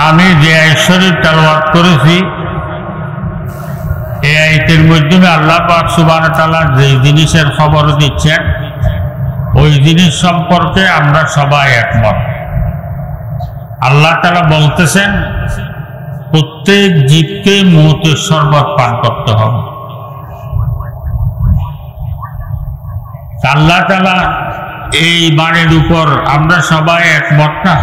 আমি যে আয়াত শরীফ তেলাওয়াত করেছি এই আয়াতের মাধ্যমে আল্লাহ পাক সুবহানাহু ওয়া তাআলা যে জিনিসের খবর দিচ্ছেন ওই জিনিস সম্পর্কে আমরা সবাই একমত। আল্লাহ তাআলা বলতেছেন প্রত্যেক জীবকে মওতের শরবত পান করতে হবে। আল্লাহ তাআলা এই বাণীর উপর আমরা সবাই একমত না,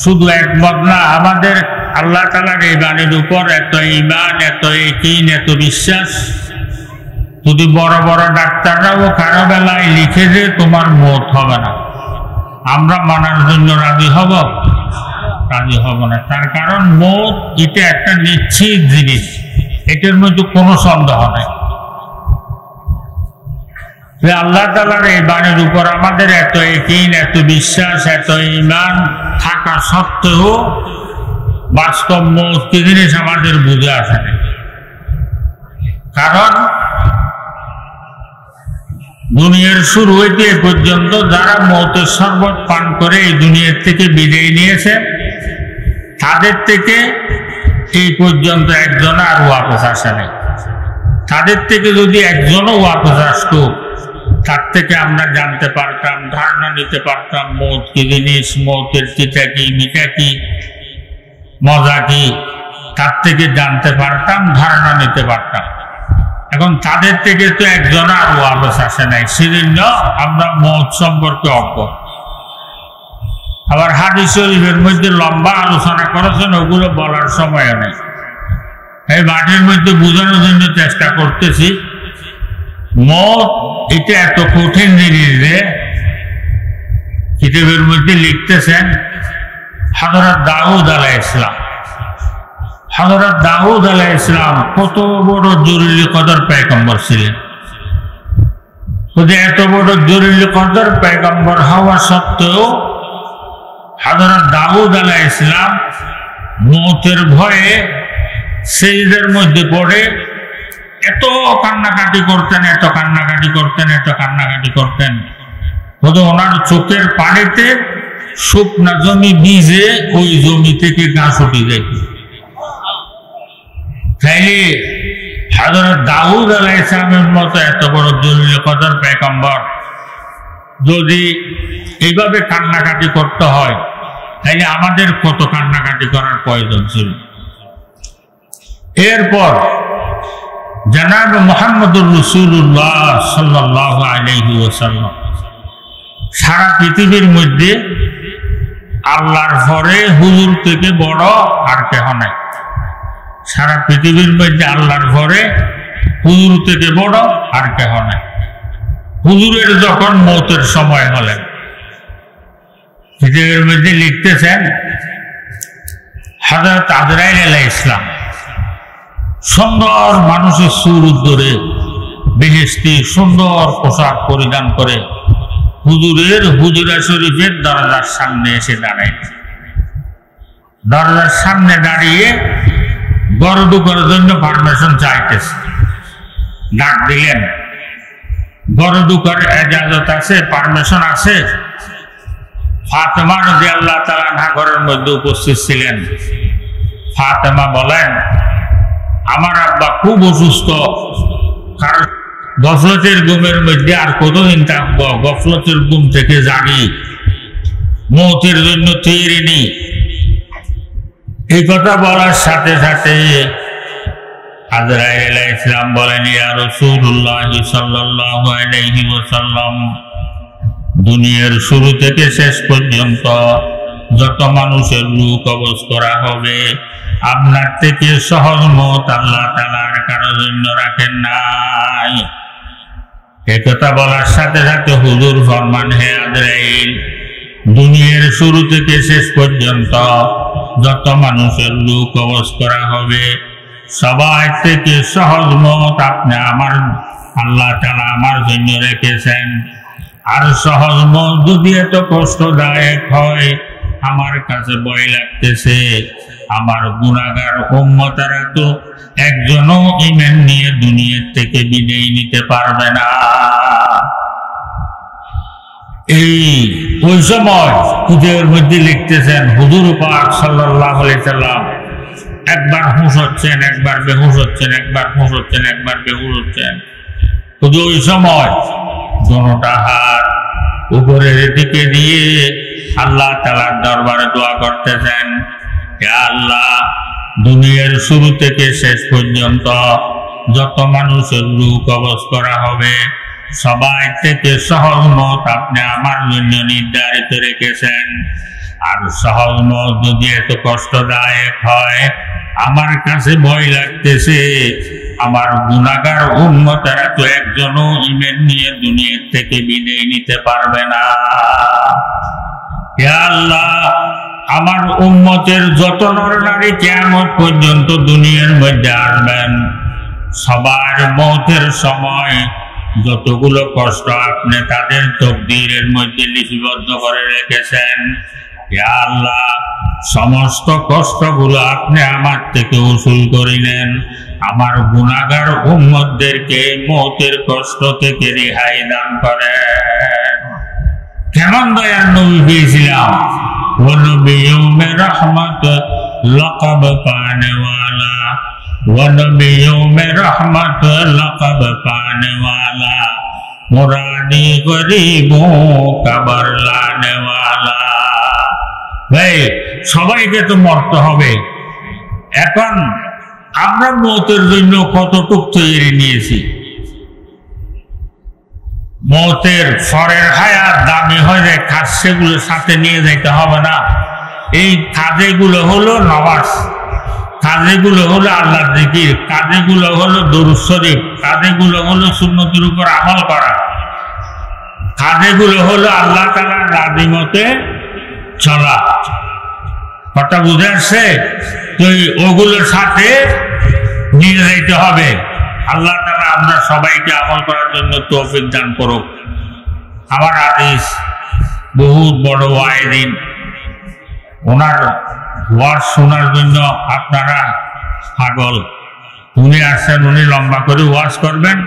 শুধু একমত না, আমাদের আল্লাহ তাআলার এই বাণীর উপর এত ঈমান, এত ইয়াকিন, এত বিশ্বাস। যদি বড় বড় ডাক্তাররাও কারো বেলায় লিখে যে তোমার মওত হবে না, আমরা মানার জন্য রাজি হব? রাজি হব না। তার কারণ মওত এটা একটা নিশ্চিত জিনিস, এটার মধ্যে কোনো সন্দেহ নেই। আল্লাহ তাআলার এই বাণীর উপর আমাদের এত ইয়াকিন, এত বিশ্বাস, এত ঈমান থাকা সত্ত্বেও বাস্তব মওত কি জিনিস আমাদের বুঝে আসে না। কারণ দুনিয়ার শুরু হইতে এ পর্যন্ত যারা মওতের শরবত পান করে এই দুনিয়ার থেকে বিদায় নিয়েছে, তাদের থেকে এই পর্যন্ত একজন আর ওয়াপস আসে নাই। তাদের থেকে যদি একজনও ওয়াপস আসতো, তার থেকে আমরা জানতে পারতাম, ধারণা নিতে পারতাম মওত কি জিনিস, মওতের তিতা কি, মিঠা কি, মজা কি, তার থেকে জানতে পারতাম, ধারণা নিতে পারতাম। এখন তাদের থেকে তো একজন আর ওয়াপস আসে নাই, সেজন্য আমরা মওত সম্পর্কে অজ্ঞ। আবার হাদিস শরীফের মধ্যে লম্বা আলোচনা করেছেন, ওগুলো বলার সময় নেই। এই মাঠের মধ্যে বোঝানোর জন্য চেষ্টা করতেছি, মওত এটা এত কঠিন জিনিস যে কিতাবের মধ্যে লিখতেছেন হযরত দাউদ আলাইহিস সালাম। হযরত দাউদ আলাইহিস সালাম কত বড় জলিল কদর পয়গম্বর ছিলেন। এত বড় জলিল কদর পয়গম্বর হওয়া সত্ত্বেও হযরত দাউদ আলাইহিস সালাম মওতের ভয়ে সিজদার মধ্যে পড়ে এত কান্নাকাটি করতেন, এত কান্নাকাটি করতেন, এত কান্নাকাটি করতেন। ওনার চোখের পানিতে শুকনা জমি ভিজে ওই জমি থেকে গাছ উঠে যেত। তাইলে হযরত দাউদ আলাইহিস সালামের মতো এত বড় জলিল কদর পয়গম্বর যদি এইভাবে কান্নাকাটি করতে হয়, তাইলে আমাদের কত কান্নাকাটি করার প্রয়োজন ছিল। এরপর জনাব মুহাম্মদুর রাসূলুল্লাহ সাল্লাল্লাহু আলাইহি ওয়াসাল্লাম সারা পৃথিবীর মধ্যে আল্লাহর পরে হুজুর থেকে বড় আর কেহ নাই। সারা পৃথিবীর মধ্যে আল্লাহর পরে হুজুর থেকে বড় আর কেহ নাই। হুজুরের যখন মওতের সময় হলেন, পৃথিবীর মধ্যে লিখতেছেন হযরত আজরাইল আলাইহিস সালাম সুন্দর মানুষের সুরত ধরে বেহেশতি সুন্দর পোশাক পরিধান করে হুজুরের হুজরা শরীফের দরজার সামনে এসে দাঁড়ায়। দরজার সামনে দাঁড়িয়ে গরু ঢুকার জন্য পারমিশন চাইতেছে। ডাক দিলেন, গরু ঢুকার ইজাজত আছে, পারমিশন আছে? ফাতেমা রাদিয়াল্লাহু তাআলা আনহা ঘরের মধ্যে উপস্থিত ছিলেন। ফাতেমা বলেন, আমার আব্বা খুব অসুস্থ, কারণ গফলতের ঘুমের মধ্যে আর কতদিন থাকবো, গফলতের ঘুম থেকে জাগি, মওতের জন্য তৈরি নেই। এই কথা বলার সাথে সাথে আজরাইল আলাইহিস সালাম বলেন, ইয়া রাসূলুল্লাহ সাল্লাল্লাহু আলাইহি ওয়াসাল্লাম, দুনিয়ার শুরু থেকে শেষ পর্যন্ত যত মানুষের রূহ কবজ করা হবে, আপনার থেকে সহজ মওত আল্লাহ তাআলার কারো জন্য রাখেন নাই। একথা বলার সাথে সাথে হুজুর ফরমান, হে আজরাইল, দুনিয়ার শুরু থেকে শেষ পর্যন্ত যত মানুষের রূহ কবজ করা হবে, সবাই থেকে সহজ মওত আপনি আল্লাহ তাআলা আমার জন্য রেখেছেন। আর সহজ মওত যদি এত কষ্টদায়ক হয়, আমার কাছে ভয় লাগতেছে আমার গুনাহগার উম্মতেরা তো একজনও ঈমান নিয়ে দুনিয়া থেকে বিদায় নিতে পারবে না। এই ওই সময় কুতুবের মধ্যে লিখতেছেন হুজুর পাক সাল্লাল্লাহু আলাইহি সাল্লাম একবার হুঁশ হচ্ছেন, একবার বেহুশ হচ্ছেন, একবার হুঁশ হচ্ছেন, একবার বেহুশ হচ্ছেন। শুধু ওই সময় দোনোটা হাত উপরের দিকে দিয়ে আল্লাহ তাআলার দরবারে দোয়া করতেছেন, হে আল্লাহ, দুনিয়ার শুরু থেকে শেষ পর্যন্ত যত মানুষের রূহ কবজ করা হবে সবাই থেকে সহজ মত আপনি আমার জন্য নির্ধারিত রেখেছেন। আর সহজ মত যদি এত কষ্টদায়ক হয়, আমার কাছে ভয় লাগতেছে আমার গুনাহগার উম্মতেরা তো একজনও ঈমান নিয়ে দুনিয়া থেকে বিদায় নিতে পারবে না। হে আল্লাহ, আমার উম্মতের যত নরনারী কিয়ামত পর্যন্ত দুনিয়ার মধ্যে আসবেন, সবার মৌতের সময় যতগুলো কষ্ট আপনি তাদের তকদীরের মধ্যে লিপিবদ্ধ করে রেখেছেন, হে আল্লাহ, সমস্ত কষ্টগুলো আপনি আমার থেকে উসুল করিলেন। আমার গুনাহগার উম্মতদেরকে মৌতের কষ্ট থেকে রেহাই দান করেন। কেমন দয়ার নবী পেয়েছিলাম, ও নবী ইউমে রহমত লকব পানে ওয়ালা, ও নবী ইউমে রহমত লকব পানে ওয়ালা, মুরাদি গরিবো কবর লানে ওয়ালা। ভাই, সবাইকে তো মরতে হবে। এখন আমরা মৌতের জন্য কতটুক তৈরি নিয়েছি। মৌতের ফরের হায়াত দামি হয়ে যায়, খাস সেগুলো সাথে নিয়ে যাইতে হবে না। এই কাজেগুলো হলো নামাজ, কাজেগুলো হলো আল্লাহর জিকির, কাজেগুলো হলো দুরূদ শরীফ, কাজেগুলো হলো সুন্নতের উপর আমল করা, কাজেগুলো হলো আল্লাহ তাআলার রাজি মতে চলা। কথা বুঝে আসছে? তো ওগুলোর সাথে নিয়ে যাইতে হবে। আল্লাহ তাআলা আমরা সবাইকে আমল করার জন্য তৌফিক দান করুক। আমার হাদিস বহুত বড় ওয়াইদিন, ওনার ওয়াজ শোনার জন্য আপনারা পাগল। উনি আসছেন, উনি লম্বা করে ওয়াজ করবেন।